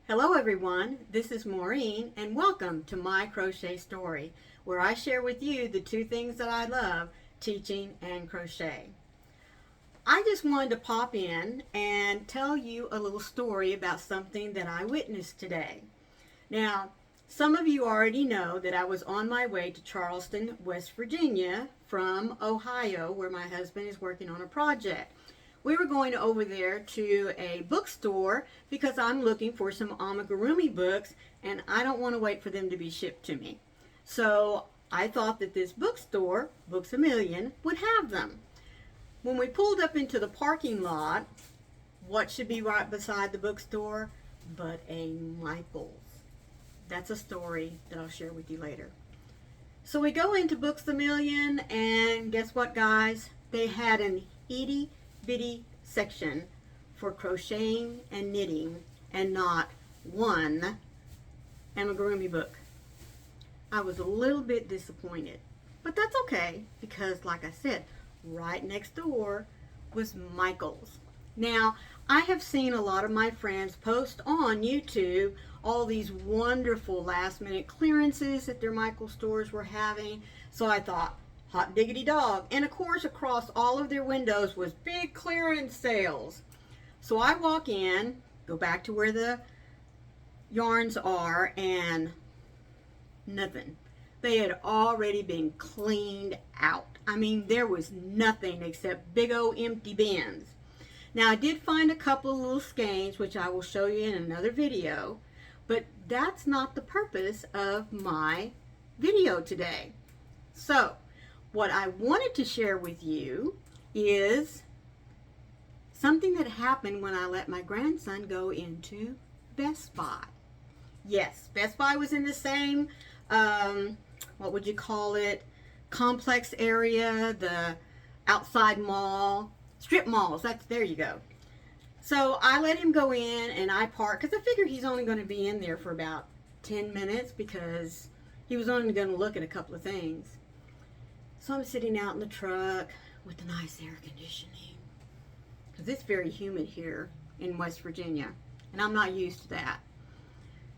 Hello everyone, this is Maureen and welcome to My Crochet Story, where I share with you the two things that I love, teaching and crochet. I just wanted to pop in and tell you a little story about something that I witnessed today. Now, some of you already know that I was on my way to Charleston, West Virginia from Ohio, where my husband is working on a project. We were going over there to a bookstore because I'm looking for some amigurumi books and I don't want to wait for them to be shipped to me. So I thought that this bookstore, Books A Million, would have them. When we pulled up into the parking lot, what should be right beside the bookstore but a Michael's? That's a story that I'll share with you later. So we go into Books A Million and guess what, guys? They had an itty bitty section for crocheting and knitting and not one amigurumi book. I was a little bit disappointed, but that's okay because like I said, right next door was Michael's. Now, I have seen a lot of my friends post on YouTube all these wonderful last minute clearances that their Michael's stores were having, so I thought, hot diggity dog. And of course, across all of their windows was big clearance sales. So I walk in, go back to where the yarns are, and nothing. They had already been cleaned out. I mean, there was nothing except big old empty bins. Now, I did find a couple of little skeins, which I will show you in another video, but that's not the purpose of my video today. So, what I wanted to share with you is something that happened when I let my grandson go into Best Buy. Yes, Best Buy was in the same, what would you call it, complex area, the outside mall, strip malls, there you go. So I let him go in and I parked, because I figured he's only going to be in there for about 10 minutes because he was only going to look at a couple of things. So I'm sitting out in the truck with the nice air conditioning because it's very humid here in West Virginia and I'm not used to that.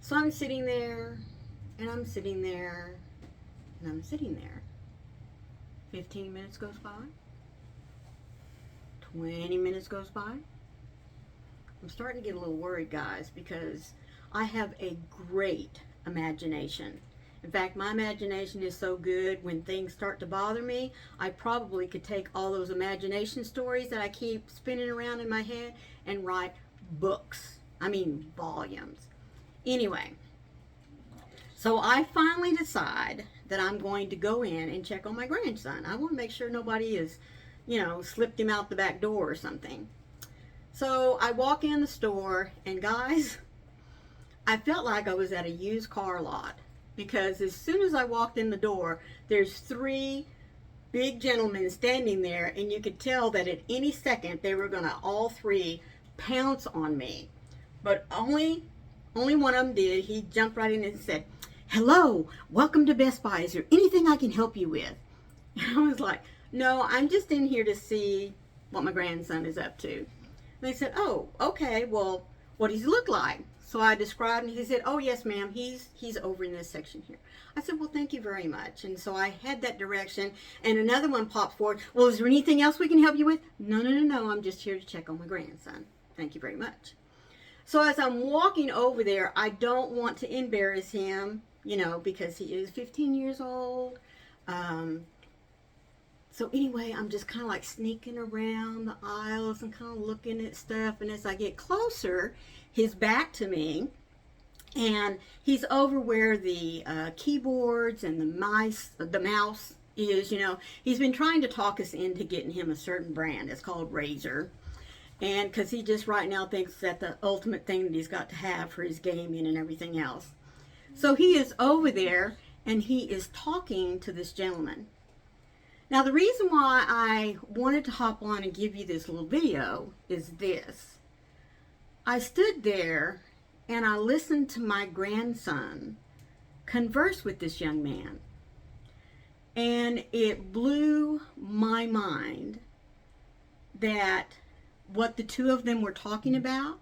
So I'm sitting there and I'm sitting there and I'm sitting there. 15 minutes goes by. 20 minutes goes by. I'm starting to get a little worried, guys, because I have a great imagination. In fact, my imagination is so good, when things start to bother me, I probably could take all those imagination stories that I keep spinning around in my head and write books. I mean, volumes. Anyway, so I finally decide that I'm going to go in and check on my grandson. I want to make sure nobody has, slipped him out the back door or something. So I walk in the store, and guys, I felt like I was at a used car lot. Because as soon as I walked in the door, there's three big gentlemen standing there, and you could tell that at any second they were going to all three pounce on me. But only one of them did. He jumped right in and said, "Hello, welcome to Best Buy. Is there anything I can help you with?" And I was like, "No, I'm just in here to see what my grandson is up to." And they said, "Oh, okay, well, what does he look like?" So I described, and he said, "Oh, yes, ma'am, he's over in this section here." I said, "Well, thank you very much." And so I head that direction, and another one popped forward. "Well, is there anything else we can help you with?" No, I'm just here to check on my grandson. Thank you very much." So as I'm walking over there, I don't want to embarrass him, because he is 15 years old. So anyway, I'm just kind of like sneaking around the aisles and kind of looking at stuff. And as I get closer, his back to me, and he's over where the keyboards and the mouse is. He's been trying to talk us into getting him a certain brand. It's called Razer, and because he just right now thinks that the ultimate thing that he's got to have for his gaming and everything else. So he is over there and he is talking to this gentleman. Now, the reason why I wanted to hop on and give you this little video is this. I stood there and I listened to my grandson converse with this young man. And it blew my mind that what the two of them were talking about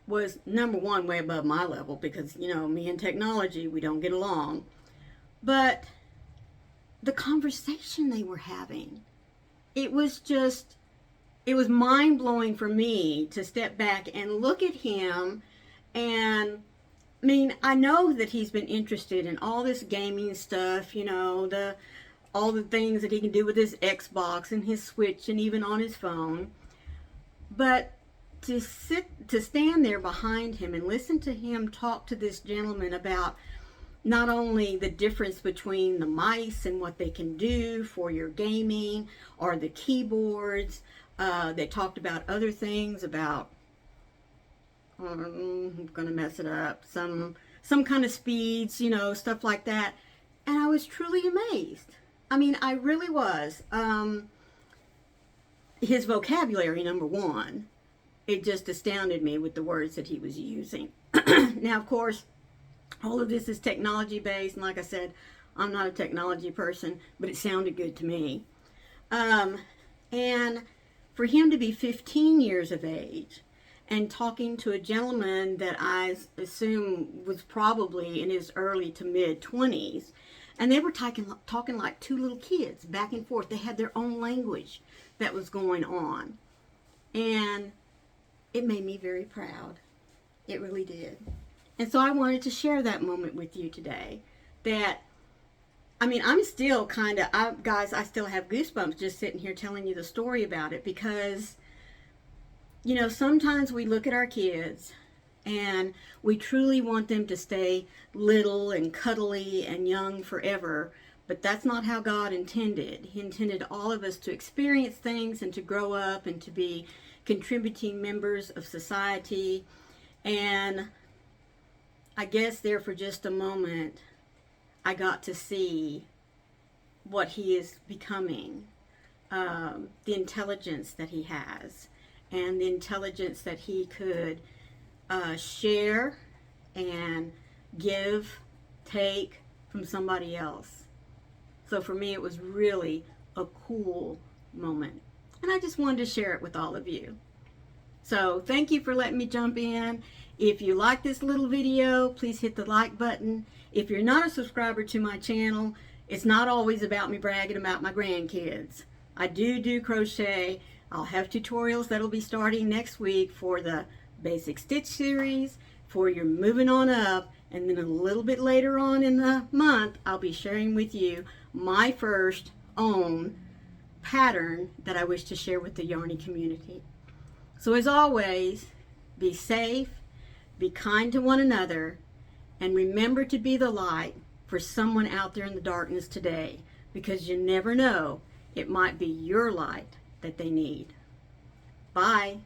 was, number one, way above my level because, you know, me and technology, we don't get along. But the conversation they were having, it was mind-blowing for me to step back and look at him. And I mean, I know that he's been interested in all this gaming stuff, you know, all the things that he can do with his Xbox and his Switch and even on his phone. But to stand there behind him and listen to him talk to this gentleman about not only the difference between the mice and what they can do for your gaming or the keyboards, they talked about other things about, I'm going to mess it up, some kind of speeds, you know, stuff like that. And I was truly amazed. I mean, I really was. His vocabulary, number one, it just astounded me with the words that he was using. Now, of course, all of this is technology based, and like I said, I'm not a technology person, but it sounded good to me. And for him to be 15 years of age and talking to a gentleman that I assume was probably in his early to mid 20s, and they were talking like two little kids back and forth. They had their own language that was going on. And it made me very proud. It really did. And so I wanted to share that moment with you today. That, I mean, I'm still kind of, guys, I still have goosebumps just sitting here telling you the story about it because, you know, sometimes we look at our kids and we truly want them to stay little and cuddly and young forever, but that's not how God intended. He intended all of us to experience things and to grow up and to be contributing members of society. And I guess there for just a moment, I got to see what he is becoming, the intelligence that he has, and the intelligence that he could share and give, take from somebody else. So for me, it was really a cool moment. And I just wanted to share it with all of you. So thank you for letting me jump in. If you like this little video, please hit the like button. If you're not a subscriber to my channel, it's not always about me bragging about my grandkids. I do crochet. I'll have tutorials that'll be starting next week for the Basic Stitch series, for your moving on up, and then a little bit later on in the month, I'll be sharing with you my first own pattern that I wish to share with the Yarny community. So as always, be safe, be kind to one another, and remember to be the light for someone out there in the darkness today, because you never know, it might be your light that they need. Bye.